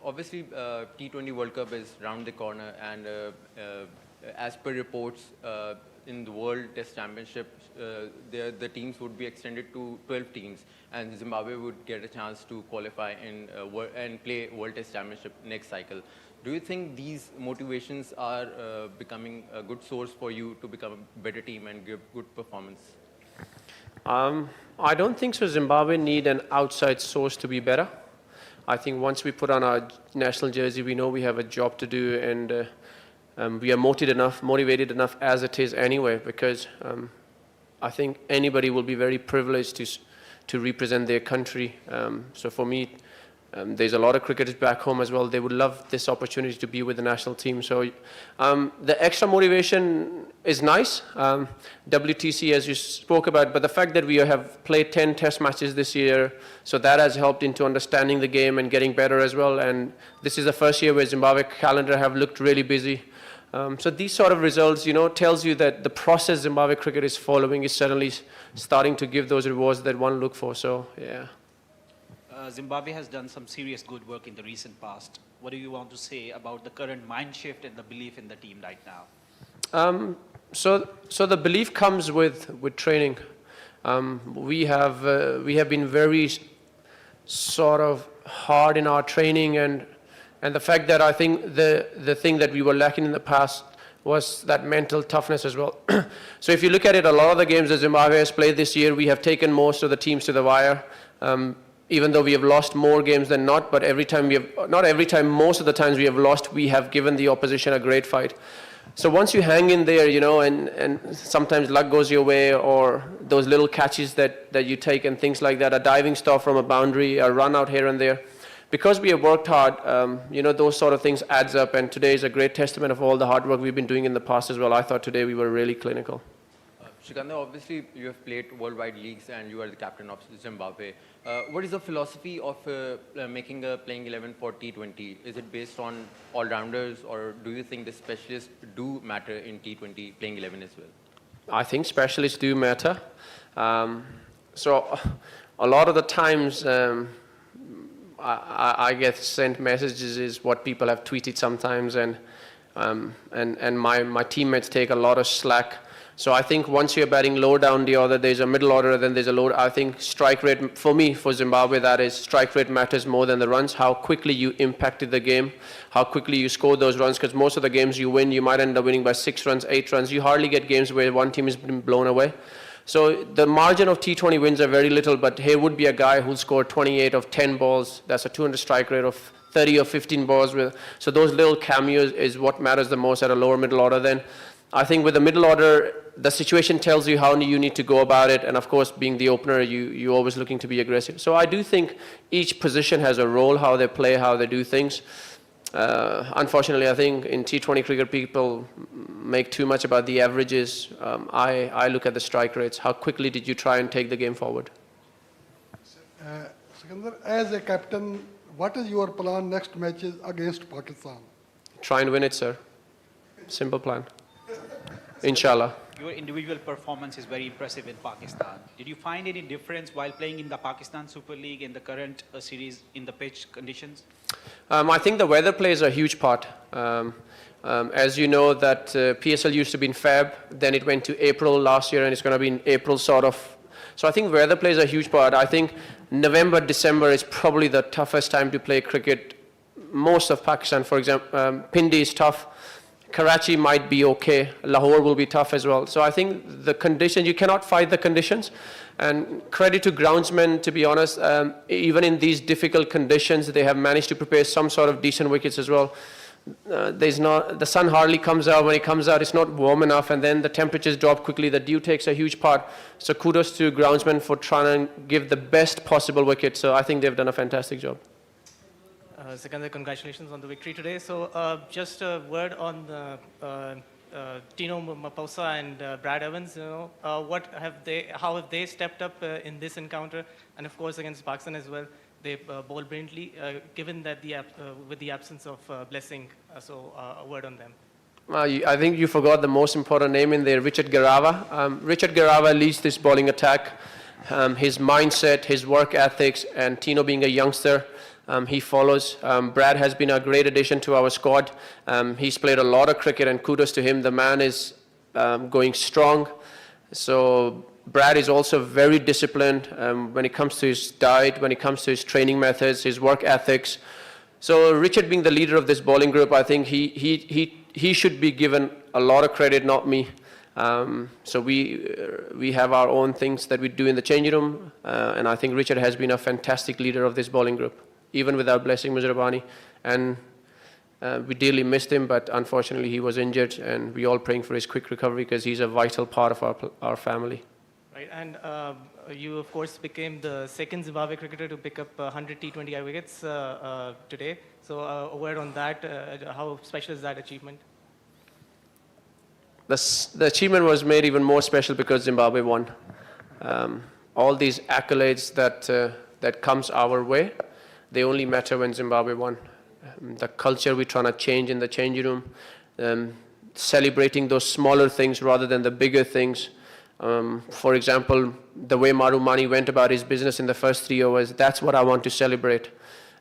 Obviously, T20 World Cup is round the corner, and as per reports, in the World Test Championship, the teams would be extended to 12 teams, and Zimbabwe would get a chance to qualify and play World Test Championship next cycle. Do you think these motivations are becoming a good source for you to become a better team and give good performance? I don't think so. Zimbabwe need an outside source to be better. I think once we put on our national jersey, we know we have a job to do, and we are motivated enough as it is anyway, because I think anybody will be very privileged to represent their country. So for me, there's a lot of cricketers back home as well. They would love this opportunity to be with the national team. So the extra motivation is nice. WTC, as you spoke about, but the fact that we have played 10 test matches this year, so that has helped into understanding the game and getting better as well. And this is the first year where Zimbabwe calendar have looked really busy. So these sort of results, tells you that the process Zimbabwe cricket is following is suddenly starting to give those rewards that one look for. So, yeah. Zimbabwe has done some serious good work in the recent past. What do you want to say about the current mind shift and the belief in the team right now? So the belief comes with training. We have been very sort of hard in our training, and the fact that I think the thing that we were lacking in the past was that mental toughness as well. So if you look at it, a lot of the games that Zimbabwe has played this year, we have taken most of the teams to the wire. Even though we have lost more games than not, but most of the times we have lost, we have given the opposition a great fight. So once you hang in there, and sometimes luck goes your way, or those little catches that you take and things like that, a diving stop from a boundary, a run out here and there. Because we have worked hard, those sort of things adds up, and today is a great testament of all the hard work we've been doing in the past as well. I thought today we were really clinical. Sikandar, obviously you have played worldwide leagues and you are the captain of Zimbabwe. What is the philosophy of making a playing 11 for T20? Is it based on all-rounders, or do you think the specialists do matter in T20 playing 11 as well? I think specialists do matter. So a lot of the times I get sent messages is what people have tweeted sometimes, and my teammates take a lot of slack. So I think once you're batting low down the order, there's a middle order, then there's a low. I think strike rate, for me, for Zimbabwe, that is, strike rate matters more than the runs. How quickly you impacted the game, how quickly you score those runs, because most of the games you win, you might end up winning by 6 runs, 8 runs. You hardly get games where one team has been blown away. So the margin of T20 wins are very little, but here would be a guy who'll score 28 of 10 balls. That's a 200 strike rate of 30 or 15 balls. So those little cameos is what matters the most at a lower middle order. Then I think with the middle order, the situation tells you how you need to go about it. And of course, being the opener, you're always looking to be aggressive. So I do think each position has a role, how they play, how they do things. Unfortunately, I think in T20 cricket, people make too much about the averages. I look at the strike rates. How quickly did you try and take the game forward? Sikandar, as a captain, what is your plan next matches against Pakistan? Try and win it, sir. Simple plan. Inshallah. Your individual performance is very impressive in Pakistan. Did you find any difference while playing in the Pakistan Super League in the current series in the pitch conditions? I think the weather plays a huge part. As you know, that PSL used to be in Feb, then it went to April last year, and it's going to be in April sort of. So I think weather plays a huge part. I think November, December is probably the toughest time to play cricket. Most of Pakistan, for example, Pindi is tough. Karachi might be okay. Lahore will be tough as well. So I think the conditions, you cannot fight the conditions. And credit to groundsmen, to be honest, even in these difficult conditions, they have managed to prepare some sort of decent wickets as well. The sun hardly comes out. When it comes out, it's not warm enough, and then the temperatures drop quickly. The dew takes a huge part. So kudos to groundsmen for trying to give the best possible wicket. So I think they've done a fantastic job. Sikandar, congratulations on the victory today. So just a word on Tino Maposa and Brad Evans. How have they stepped up in this encounter, and of course against Pakistan as well? They bowled brilliantly, given that with the absence of Blessing. So a word on them. I think you forgot the most important name in there, Richard Garava. Richard Garava leads this bowling attack. His mindset, his work ethics, and Tino being a youngster, he follows. Brad has been a great addition to our squad. He's played a lot of cricket, and kudos to him. The man is going strong. So Brad is also very disciplined when it comes to his diet, when it comes to his training methods, his work ethics. So Richard, being the leader of this bowling group, I think he should be given a lot of credit, not me. So we have our own things that we do in the changing room, and I think Richard has been a fantastic leader of this bowling group, even without blessing Muzrabani. And we dearly missed him, but unfortunately he was injured, and we all praying for his quick recovery because he's a vital part of our family. Right, and you of course became the second Zimbabwe cricketer to pick up 100 T20I wickets today. So a word on that, how special is that achievement? The achievement was made even more special because Zimbabwe won. All these accolades that comes our way, they only matter when Zimbabwe won. The culture we're trying to change in the changing room, celebrating those smaller things rather than the bigger things. For example, the way Marumani went about his business in the first 3 overs, that's what I want to celebrate.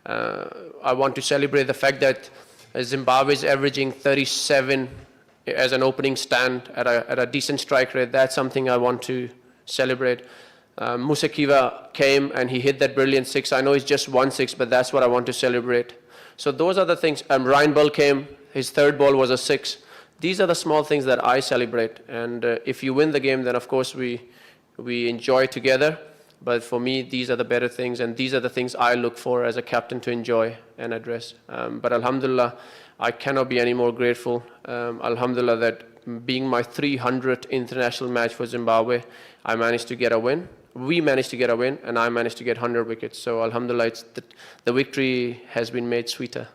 I want to celebrate the fact that Zimbabwe is averaging 37 as an opening stand at a decent strike rate. That's something I want to celebrate. Musa Kiva came and he hit that brilliant six. I know it's just 1 6, but that's what I want to celebrate. So those are the things. Ryan Bull came, his third ball was a 6. These are the small things that I celebrate. And if you win the game, then of course we enjoy together. But for me, these are the better things, and these are the things I look for as a captain to enjoy and address. But Alhamdulillah, I cannot be any more grateful. Alhamdulillah, that being my 300th international match for Zimbabwe, I managed to get a win. We managed to get a win, and I managed to get 100 wickets. So Alhamdulillah, the victory has been made sweeter.